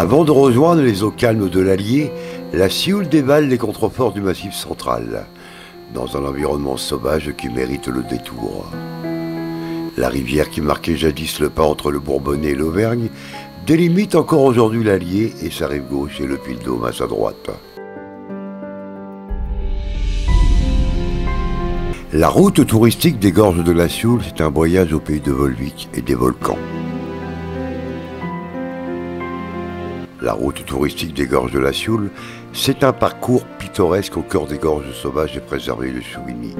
Avant de rejoindre les eaux calmes de l'Allier, la Sioule dévale les contreforts du Massif central, dans un environnement sauvage qui mérite le détour. La rivière qui marquait jadis le pas entre le Bourbonnais et l'Auvergne délimite encore aujourd'hui l'Allier et sa rive gauche et le Puy-de-Dôme à sa droite. La route touristique des gorges de la Sioule, c'est un voyage au pays de Volvic et des volcans. La route touristique des gorges de la Sioule, c'est un parcours pittoresque au cœur des gorges sauvages et préservées de Souvigny.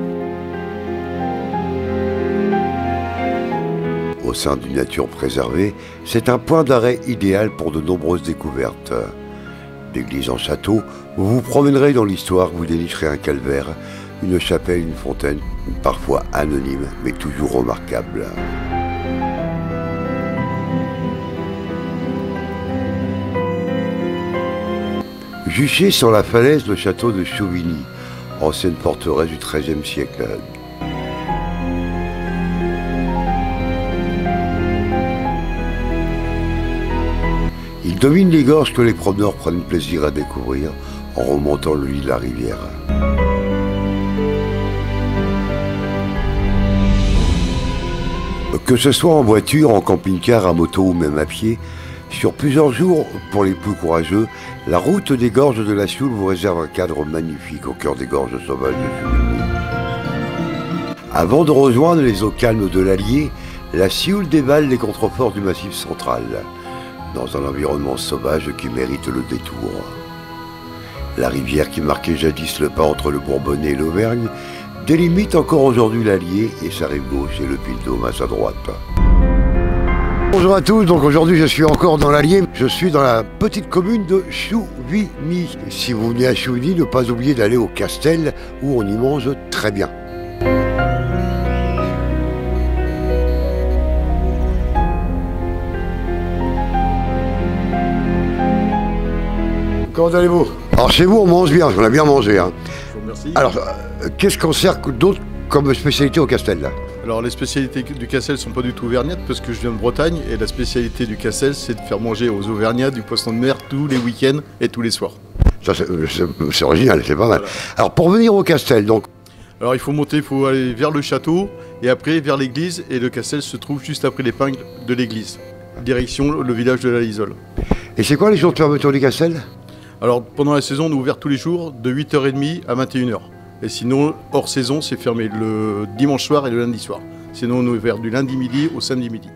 Au sein d'une nature préservée, c'est un point d'arrêt idéal pour de nombreuses découvertes. D'église en château, vous vous promènerez dans l'histoire, vous dénicherez un calvaire, une chapelle, une fontaine, parfois anonyme, mais toujours remarquable. Juché sur la falaise, le château de Souvigny, ancienne forteresse du XIIIe siècle. Il domine les gorges que les promeneurs prennent plaisir à découvrir en remontant le lit de la rivière. Que ce soit en voiture, en camping-car, à moto ou même à pied, sur plusieurs jours, pour les plus courageux, la route des gorges de la Sioule vous réserve un cadre magnifique au cœur des gorges sauvages de Souvigny. Avant de rejoindre les eaux calmes de l'Allier, la Sioule dévale les contreforts du Massif central, dans un environnement sauvage qui mérite le détour. La rivière qui marquait jadis le pas entre le Bourbonnais et l'Auvergne délimite encore aujourd'hui l'Allier et sa rive gauche et le Puy-de-Dôme à sa droite. Bonjour à tous, donc aujourd'hui je suis encore dans l'Allier, je suis dans la petite commune de Chouvigny. Si vous venez à Chouvigny, ne pas oublier d'aller au Castel où on y mange très bien. Comment allez-vous? Alors chez vous on mange bien, on a bien mangé. Hein. Je vous remercie. Alors qu'est-ce qu'on sert d'autre comme spécialité au Castel là? Alors les spécialités du Castel sont pas du tout auvergnates parce que je viens de Bretagne et la spécialité du Castel c'est de faire manger aux Auvergnats du poisson de mer tous les week-ends et tous les soirs. Ça c'est original, c'est pas mal. Voilà. Alors pour venir au Castel donc. Alors il faut monter, il faut aller vers le château et après vers l'église et le Castel se trouve juste après l'épingle de l'église. Direction le village de la Lisole. Et c'est quoi les jours de fermeture du Castel? Alors pendant la saison on est ouvert tous les jours de 8h30 à 21h. Et sinon, hors saison, c'est fermé le dimanche soir et le lundi soir. Sinon, on est ouvert du lundi midi au samedi midi.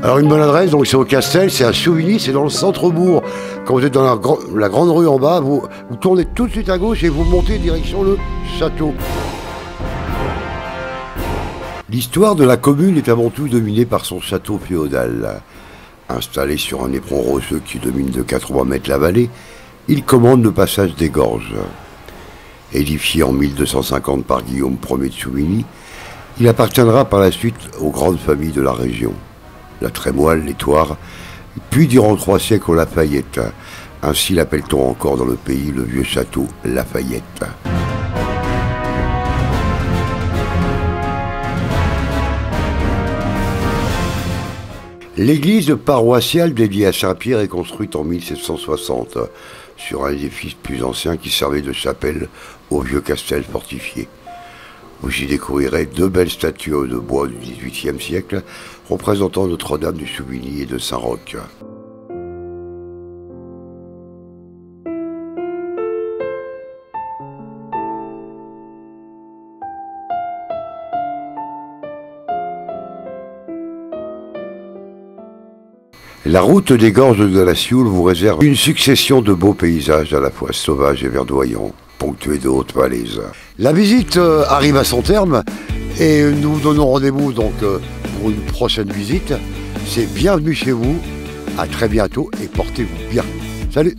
Alors, une bonne adresse, donc c'est au Castel, c'est à Souvigny, c'est dans le centre-bourg. Quand vous êtes dans la grande rue en bas, vous tournez tout de suite à gauche et vous montez direction le château. L'histoire de la commune est avant tout dominée par son château féodal. Installé sur un éperon rocheux qui domine de 80 mètres la vallée, il commande le passage des gorges. Édifié en 1250 par Guillaume Ier de Souvigny, il appartiendra par la suite aux grandes familles de la région, la Trémoille, les Thouars, puis durant 3 siècles aux Lafayette. Ainsi l'appelle-t-on encore dans le pays le vieux château Lafayette. L'église paroissiale dédiée à Saint-Pierre est construite en 1760 sur un édifice plus ancien qui servait de chapelle au vieux Castel fortifié. Vous y découvrirez 2 belles statues de bois du XVIIIe siècle représentant Notre-Dame du Souvigny et de Saint-Roch. La route des gorges de la Sioule vous réserve une succession de beaux paysages à la fois sauvages et verdoyants, ponctués de hautes falaises. La visite arrive à son terme et nous vous donnons rendez-vous donc pour une prochaine visite. C'est bienvenue chez vous, à très bientôt et portez-vous bien. Salut!